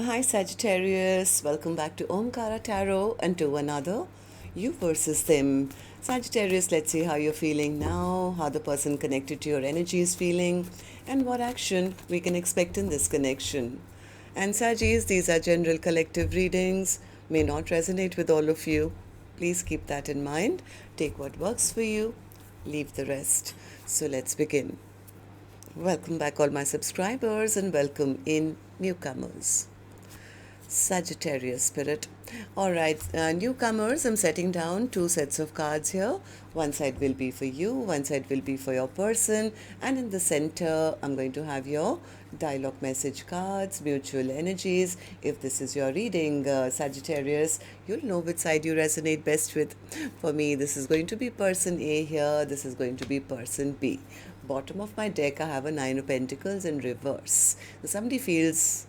Hi Sagittarius, welcome back to Omkaratarot and to another You versus Them. Sagittarius, let's see how you're feeling now, how the person connected to your energy is feeling, and what action we can expect in this connection. And Sagittarius, these are general collective readings, may not resonate with all of you. Please keep that in mind. Take what works for you, leave the rest. So let's begin. Welcome back, all my subscribers, and welcome in newcomers. Sagittarius spirit. Alright, newcomers, I'm setting down two sets of cards here. One side will be for you, one side will be for your person, and in the center, I'm going to have your dialogue message cards, mutual energies. If this is your reading, Sagittarius, you'll know which side you resonate best with. For me, this is going to be person A here, this is going to be person B. Bottom of my deck, I have a Nine of Pentacles in reverse. So somebody feels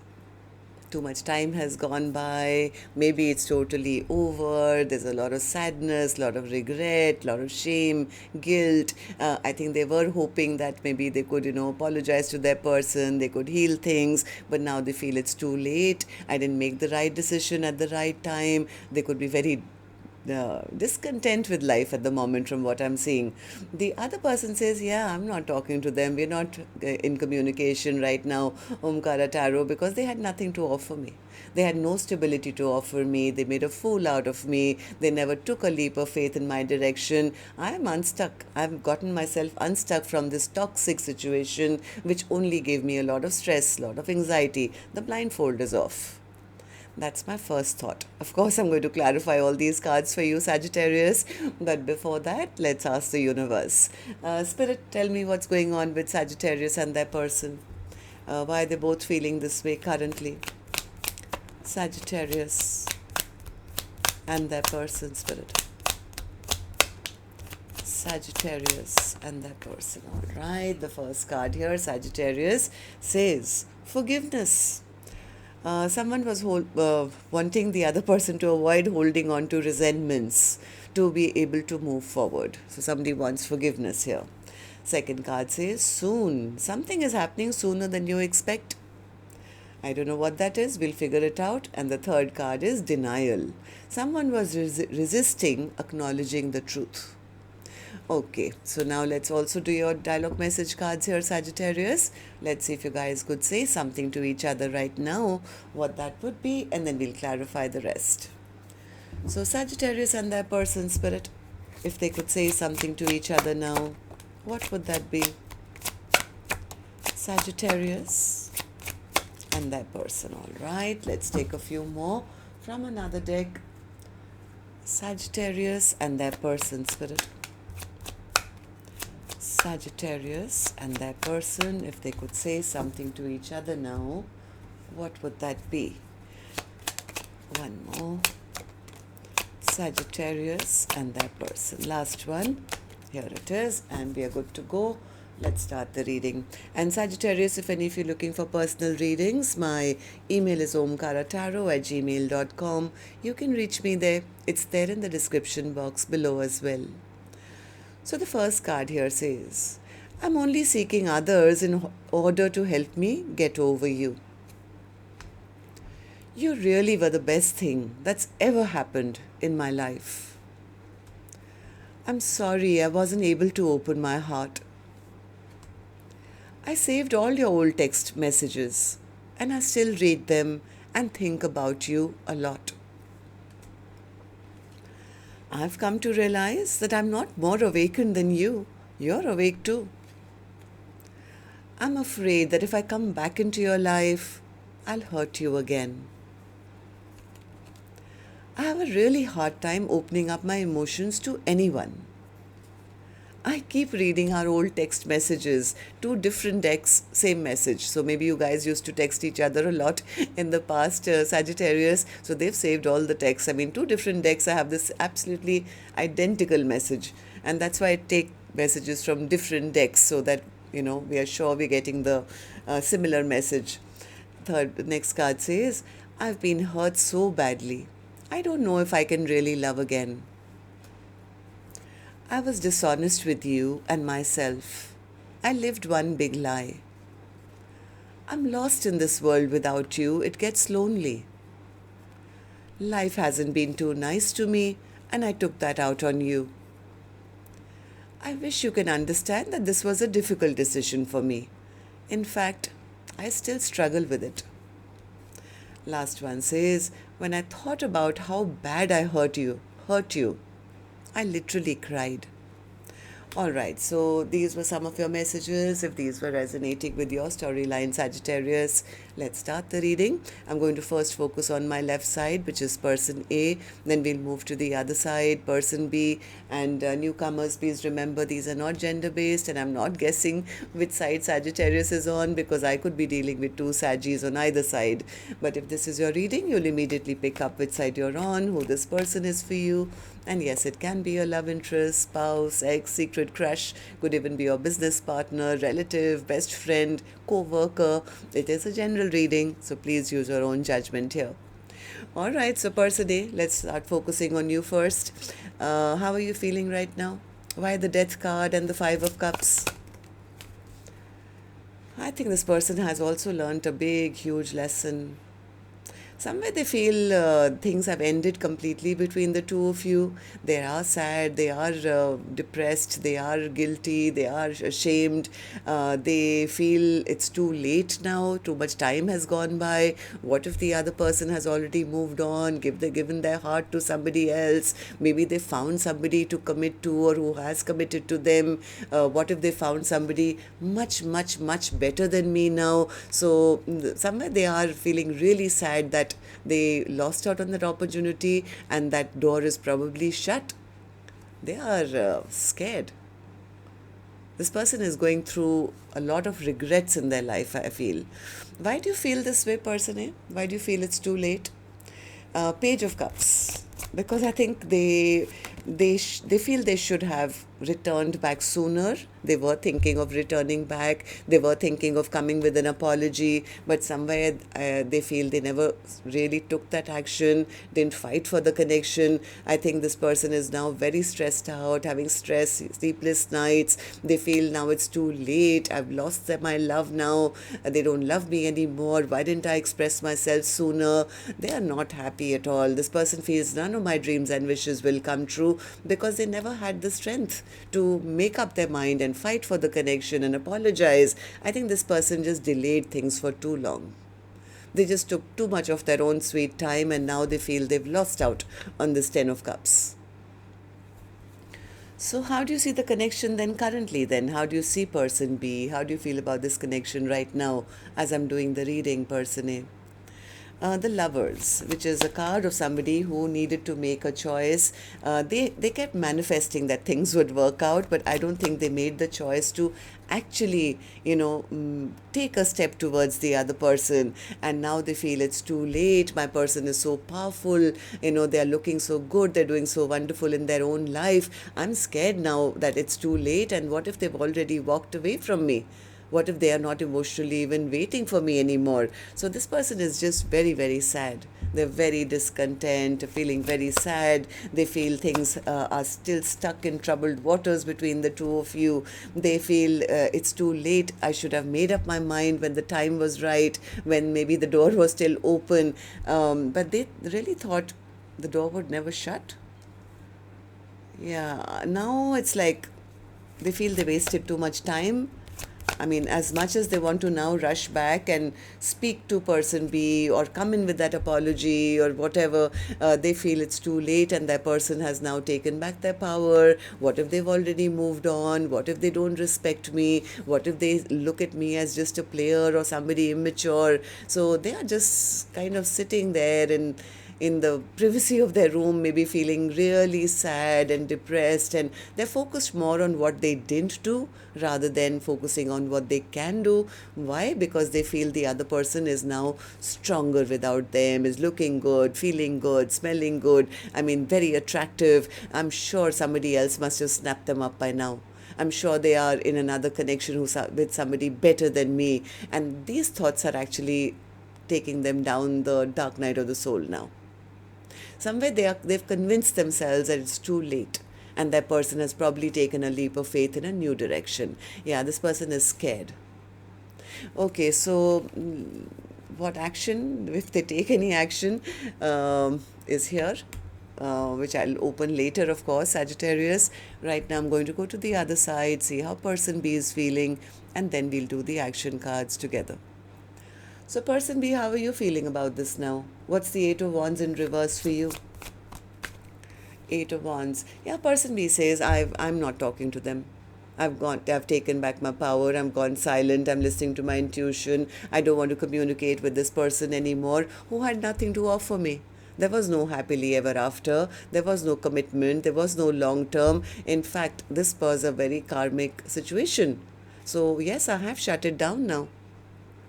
too much time has gone by, maybe it's totally over, there's a lot of sadness, a lot of regret, a lot of shame, guilt. I think they were hoping that maybe they could, apologize to their person, they could heal things, but now they feel it's too late. I didn't make the right decision at the right time. They could be very discontent with life at the moment from what I'm seeing. The other person says, yeah, I'm not talking to them. We're not in communication right now, Omkaratarot, because they had nothing to offer me. They had no stability to offer me. They made a fool out of me. They never took a leap of faith in my direction. I'm unstuck. I've gotten myself unstuck from this toxic situation, which only gave me a lot of stress, a lot of anxiety. The blindfold is off. That's my first thought. Of course, I'm going to clarify all these cards for you, Sagittarius. But before that, let's ask the universe. Spirit, tell me what's going on with Sagittarius and their person. Why are they both feeling this way currently? Sagittarius and their person, Spirit. Sagittarius and their person. All right, the first card here, Sagittarius, says forgiveness. Someone was wanting the other person to avoid holding on to resentments to be able to move forward. So somebody wants forgiveness here. Second card says soon. Something is happening sooner than you expect. I don't know what that is. We'll figure it out. And the third card is denial. Someone was resisting acknowledging the truth. Okay, so now let's also do your dialogue message cards here, Sagittarius. Let's see if you guys could say something to each other right now, what that would be, and then we'll clarify the rest. So Sagittarius and their person, Spirit, if they could say something to each other now, what would that be? Sagittarius and their person. All right, let's take a few more from another deck. Sagittarius and their person, Spirit. Sagittarius and their person, if they could say something to each other now, what would that be? One more. Sagittarius and their person. Last one. Here it is, and we are good to go. Let's start the reading. And Sagittarius, if any of you are looking for personal readings, my email is omkaratarot@gmail.com. You can reach me there. It's there in the description box below as well. So the first card here says, I'm only seeking others in order to help me get over you. You really were the best thing that's ever happened in my life. I'm sorry I wasn't able to open my heart. I saved all your old text messages and I still read them and think about you a lot. I've come to realize that I'm not more awakened than you. You're awake too. I'm afraid that if I come back into your life, I'll hurt you again. I have a really hard time opening up my emotions to anyone. I keep reading our old text messages, two different decks, same message. So maybe you guys used to text each other a lot in the past, Sagittarius. So they've saved all the texts. I mean, two different decks, I have this absolutely identical message. And that's why I take messages from different decks so that, we are sure we're getting the similar message. The next card says, I've been hurt so badly. I don't know if I can really love again. I was dishonest with you and myself. I lived one big lie. I'm lost in this world without you. It gets lonely. Life hasn't been too nice to me, and I took that out on you. I wish you can understand that this was a difficult decision for me. In fact, I still struggle with it. Last one says, when I thought about how bad I hurt you, I literally cried. All right, so these were some of your messages. If these were resonating with your storyline, Sagittarius, let's start the reading. I'm going to first focus on my left side, which is person A. Then we'll move to the other side, person B. And newcomers, please remember these are not gender based, and I'm not guessing which side Sagittarius is on because I could be dealing with two Saggis on either side. But if this is your reading, you'll immediately pick up which side you're on, who this person is for you. And yes, it can be a love interest, spouse, ex, secret crush, could even be your business partner, relative, best friend, co-worker. It is a general reading, so please use your own judgment here. All right, so person A, let's start focusing on you first. How are you feeling right now? Why the Death card and the Five of Cups? I think this person has also learnt a big, huge lesson. Somewhere they feel things have ended completely between the two of you. They are sad, they are depressed, they are guilty, they are ashamed. They feel it's too late now, too much time has gone by. What if the other person has already moved on, given their heart to somebody else? Maybe they found somebody to commit to or who has committed to them. What if they found somebody much, much, much better than me now? So somewhere they are feeling really sad that they lost out on that opportunity and that door is probably shut. They are scared. This person is going through a lot of regrets in their life, I feel. Why do you feel this way, person A? Why do you feel it's too late? Page of Cups. Because I think they feel they should have returned back sooner. They were thinking of returning back. They were thinking of coming with an apology, but somewhere they feel they never really took that action, didn't fight for the connection. I think this person is now very stressed out, having stress, sleepless nights. They feel now it's too late. I've lost my love now. They don't love me anymore. Why didn't I express myself sooner? They are not happy at all. This person feels none of my dreams and wishes will come true because they never had the strength to make up their mind and fight for the connection and apologize. I think this person just delayed things for too long. They just took too much of their own sweet time and now they feel they've lost out on this Ten of Cups. So how do you see the connection then currently then? How do you see person B? How do you feel about this connection right now as I'm doing the reading, person A? The Lovers, which is a card of somebody who needed to make a choice. They kept manifesting that things would work out, but I don't think they made the choice to actually, take a step towards the other person. And now they feel it's too late. My person is so powerful. They're looking so good. They're doing so wonderful in their own life. I'm scared now that it's too late. And what if they've already walked away from me? What if they are not emotionally even waiting for me anymore? So this person is just very, very sad. They're very discontent, feeling very sad. They feel things are still stuck in troubled waters between the two of you. They feel it's too late. I should have made up my mind when the time was right, when maybe the door was still open. But they really thought the door would never shut. Yeah, now it's like they feel they wasted too much time. I mean, as much as they want to now rush back and speak to person B or come in with that apology or whatever, they feel it's too late and that person has now taken back their power. What if they've already moved on? What if they don't respect me? What if they look at me as just a player or somebody immature? So they are just kind of sitting there and in the privacy of their room, maybe feeling really sad and depressed, and they're focused more on what they didn't do rather than focusing on what they can do. Why? Because they feel the other person is now stronger without them, is looking good, feeling good, smelling good, I mean, very attractive. I'm sure somebody else must have snapped them up by now. I'm sure they are in another connection with somebody better than me. And these thoughts are actually taking them down the dark night of the soul now. Somewhere they've convinced themselves that it's too late and that person has probably taken a leap of faith in a new direction. Yeah, this person is scared. Okay, so what action, if they take any action, is here, which I'll open later, of course, Sagittarius. Right now, I'm going to go to the other side, see how person B is feeling, and then we'll do the action cards together. So, person B, how are you feeling about this now? What's the Eight of Wands in reverse for you? Eight of Wands. Yeah, person B says, I'm not talking to them. I've taken back my power. I'm gone silent. I'm listening to my intuition. I don't want to communicate with this person anymore who had nothing to offer me. There was no happily ever after. There was no commitment. There was no long term. In fact, this was a very karmic situation. So, yes, I have shut it down now.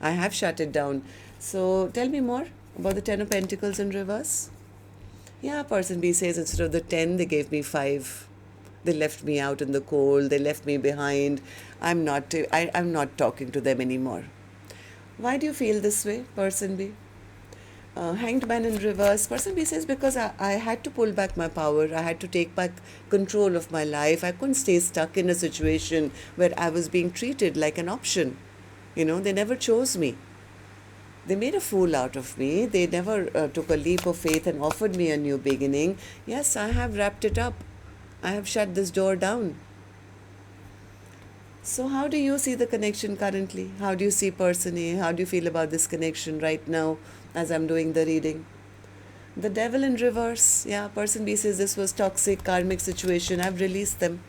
I have shut it down. So, tell me more about the Ten of Pentacles in reverse. Yeah, person B says instead of the 10, they gave me 5. They left me out in the cold. They left me behind. I'm not talking to them anymore. Why do you feel this way, person B? Hanged Man in reverse. Person B says because I had to pull back my power. I had to take back control of my life. I couldn't stay stuck in a situation where I was being treated like an option. They never chose me. They made a fool out of me. They never took a leap of faith and offered me a new beginning. Yes, I have wrapped it up. I have shut this door down. So how do you see the connection currently? How do you see person A? How do you feel about this connection right now as I'm doing the reading? The Devil in reverse. Yeah, person B says this was toxic, karmic situation. I've released them.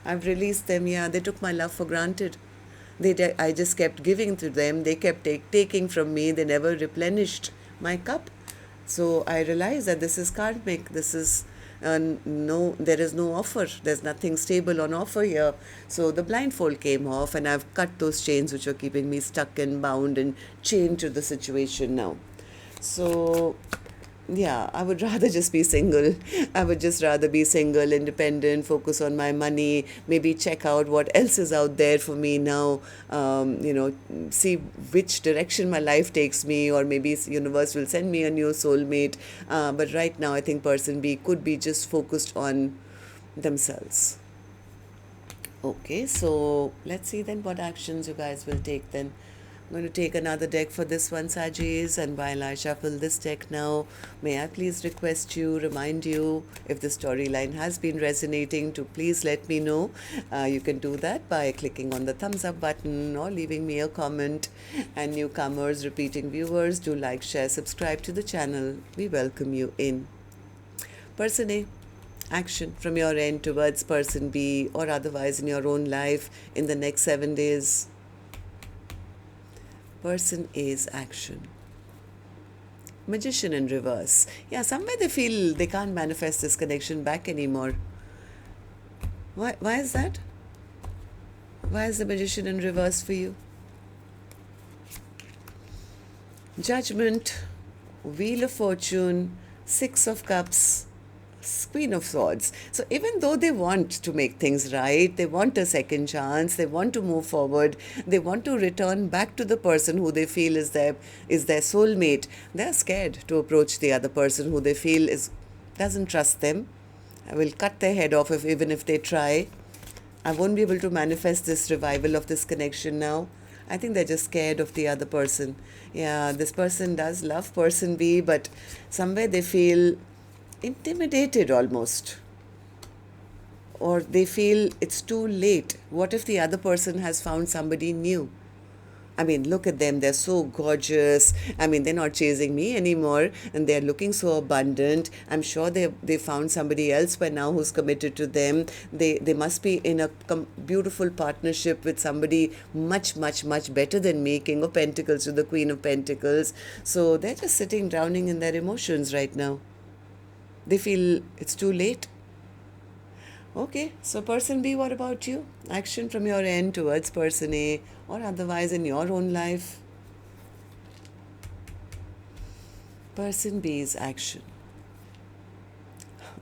Yeah, they took my love for granted. I just kept giving to them. They kept taking from me. They never replenished my cup. So I realized that this is karmic. This is there is no offer. There's nothing stable on offer here. So the blindfold came off and I've cut those chains which were keeping me stuck and bound and chained to the situation now. So yeah, I would rather just be single. I would just rather be single, independent, focus on my money, maybe check out what else is out there for me now, see which direction my life takes me, or maybe universe will send me a new soulmate. But right now, I think person B could be just focused on themselves. Okay, so let's see then what actions you guys will take then. I'm going to take another deck for this one, Sagittarius, and while I shuffle this deck now, may I please remind you, if the storyline has been resonating, to please let me know. You can do that by clicking on the thumbs up button or leaving me a comment. And newcomers, repeating viewers, do like, share, subscribe to the channel. We welcome you in. Person A. Action from your end towards person B or otherwise in your own life in the next 7 days. Person A's action. Magician in reverse. Yeah, somewhere they feel they can't manifest this connection back anymore. Why is that? Why is the Magician in reverse for you? Judgment, Wheel of Fortune, Six of Cups, Queen of Swords. So even though they want to make things right, they want a second chance, they want to move forward, they want to return back to the person who they feel is their soulmate, they're scared to approach the other person who they feel doesn't trust them. I will cut their head off even if they try. I won't be able to manifest this revival of this connection now. I think they're just scared of the other person. Yeah, this person does love person B, but somewhere they feel intimidated almost, or they feel it's too late. What if the other person has found somebody new? I mean, look at them, they're so gorgeous. I mean, they're not chasing me anymore and they're looking so abundant. I'm sure they found somebody else by now who's committed to them. They must be in a beautiful partnership with somebody much, much, much better than me, King of Pentacles to the Queen of Pentacles. So they're just sitting drowning in their emotions right now. They feel it's too late. Okay, so person B, what about you? Action from your end towards person A or otherwise in your own life. Person B's action.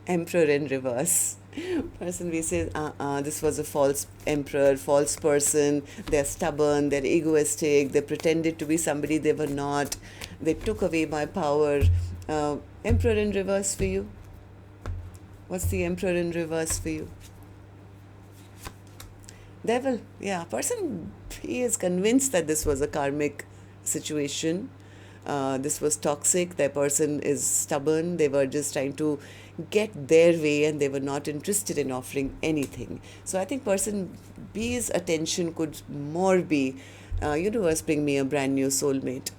Emperor in reverse. Person B says, this was a false emperor, false person. They're stubborn, they're egoistic, they pretended to be somebody they were not. They took away my power. Emperor in reverse for you. What's the Emperor in reverse for you? Devil. Yeah, person He is convinced that this was a karmic situation. This was toxic. Their person is stubborn. They were just trying to get their way and they were not interested in offering anything. So I think person B's attention could more be, universe, bring me a brand new soulmate.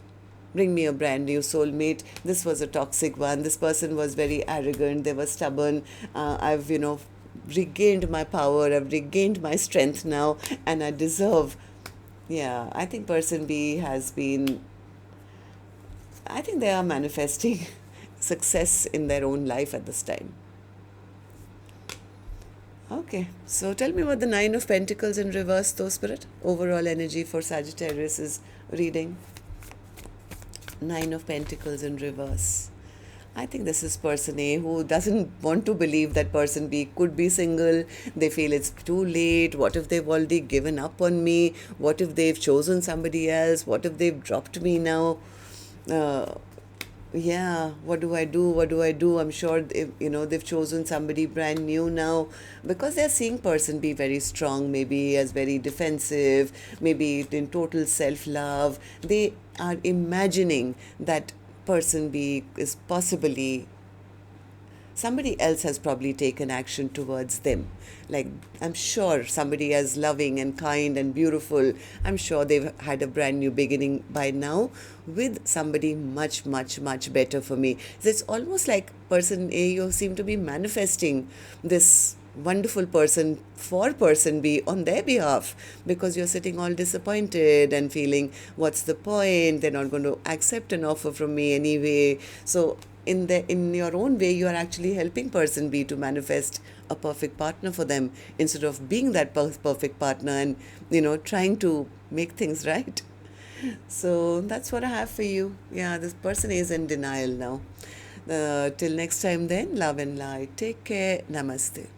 Bring me a brand new soulmate. This was a toxic one. This person was very arrogant. They were stubborn. I've, regained my power. I've regained my strength now and I deserve. Yeah, I think person B has been, I think they are manifesting success in their own life at this time. Okay, so tell me what the Nine of Pentacles in reverse, though, Spirit. Overall energy for Sagittarius is reading. Nine of Pentacles in reverse. I think this is person A who doesn't want to believe that person B could be single. They feel it's too late. What if they've already given up on me? What if they've chosen somebody else? What if they've dropped me now? Yeah, what do I do? What do I do? I'm sure they've chosen somebody brand new now because they're seeing person be very strong, maybe as very defensive, maybe in total self-love. They are imagining that person B is possibly somebody else has probably taken action towards them. Like, I'm sure somebody as loving and kind and beautiful, I'm sure they've had a brand new beginning by now with somebody much, much, much better for me. So it's almost like person A, you seem to be manifesting this wonderful person for person B on their behalf because you're sitting all disappointed and feeling, what's the point? They're not going to accept an offer from me anyway. So in your own way, you are actually helping person B to manifest a perfect partner for them instead of being that perfect partner and trying to make things right. So that's what I have for you. Yeah, this person is in denial now. Till next time then, love and light. Take care. Namaste.